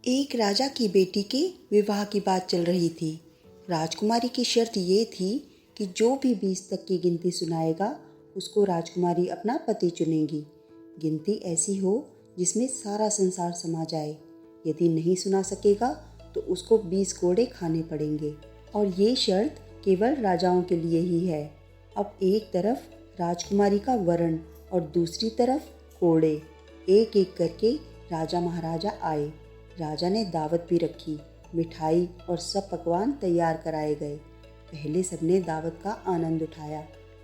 एक राजा की बेटी के विवाह की बात चल रही थी। राजकुमारी की शर्त ये थी कि जो भी 20 तक की गिनती सुनाएगा उसको राजकुमारी अपना पति चुनेगी। गिनती ऐसी हो जिसमें सारा संसार समा जाए। यदि नहीं सुना सकेगा तो उसको 20 कोड़े खाने पड़ेंगे और ये शर्त केवल राजाओं के लिए ही है। अब एक तरफ राजकुमारी का वरण और दूसरी तरफ कोड़े। एक एक करके राजा महाराजा आए। राजा ने दावत भी रखी। मिठाई और सब पकवान तैयार कराए गए। पहले सबने दावत का आनंद उठाया।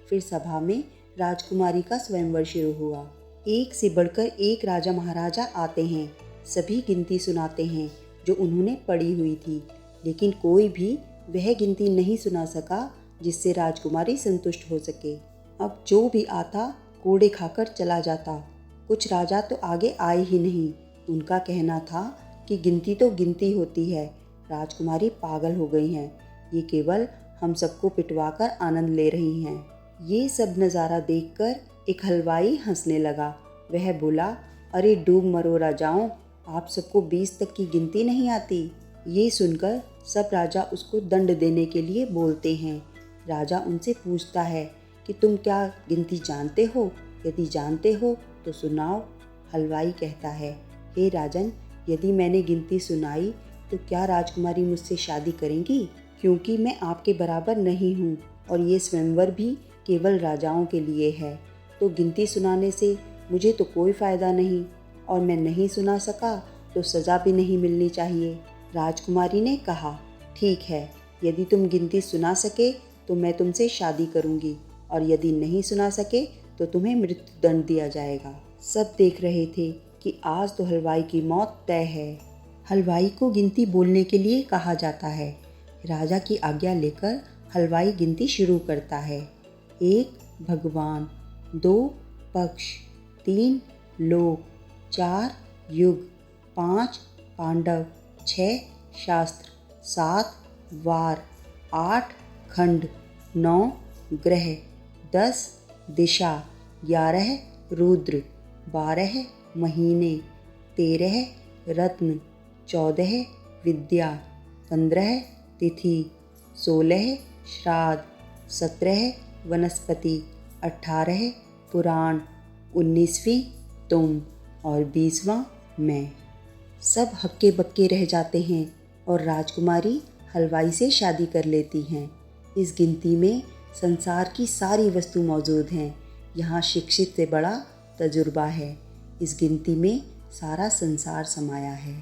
फिर सभा में राजकुमारी का स्वयंवर शुरू हुआ। एक से बढ़कर एक राजा महाराजा आते हैं। सभी गिनती सुनाते हैं जो उन्होंने पढ़ी हुई थी, लेकिन कोई भी वह गिनती नहीं सुना सका जिससे राजकुमारी संतुष्ट हो सके। अब जो भी आता कोड़े खाकर चला जाता। कुछ राजा तो आगे आए ही नहीं। उनका कहना था कि गिनती तो गिनती होती है, राजकुमारी पागल हो गई हैं, ये केवल हम सबको पिटवाकर आनंद ले रही हैं। ये सब नज़ारा देखकर एक हलवाई हंसने लगा। वह बोला, अरे डूब मरो राजाओं, आप सबको 20 तक की गिनती नहीं आती। ये सुनकर सब राजा उसको दंड देने के लिए बोलते हैं। राजा उनसे पूछता है कि तुम क्या गिनती जानते हो? यदि जानते हो तो सुनाओ। हलवाई कहता है, हे राजन, यदि मैंने गिनती सुनाई तो क्या राजकुमारी मुझसे शादी करेंगी? क्योंकि मैं आपके बराबर नहीं हूँ और ये स्वयंवर भी केवल राजाओं के लिए है, तो गिनती सुनाने से मुझे तो कोई फ़ायदा नहीं और मैं नहीं सुना सका तो सज़ा भी नहीं मिलनी चाहिए। राजकुमारी ने कहा, ठीक है, यदि तुम गिनती सुना सके तो मैं तुमसे शादी करूँगी और यदि नहीं सुना सके तो तुम्हें मृत्यु दंड दिया जाएगा। सब देख रहे थे कि आज तो हलवाई की मौत तय है। हलवाई को गिनती बोलने के लिए कहा जाता है। राजा की आज्ञा लेकर हलवाई गिनती शुरू करता है। 1 भगवान, 2 पक्ष, 3 लोक, 4 युग, 5 पांडव, 6 शास्त्र, 7 वार, 8 खंड, 9 ग्रह, 10 दिशा, 11 रुद्र, 12 महीने, 13 रत्न, 14 विद्या, 15 तिथि, 16 श्राद्ध, 17 वनस्पति, 18 पुराण, 19वीं तुम और 20वां मैं। सब हक्के बक्के रह जाते हैं और राजकुमारी हलवाई से शादी कर लेती हैं। इस गिनती में संसार की सारी वस्तु मौजूद हैं। यहाँ शिक्षित से बड़ा तजुर्बा है। इस गिनती में सारा संसार समाया है।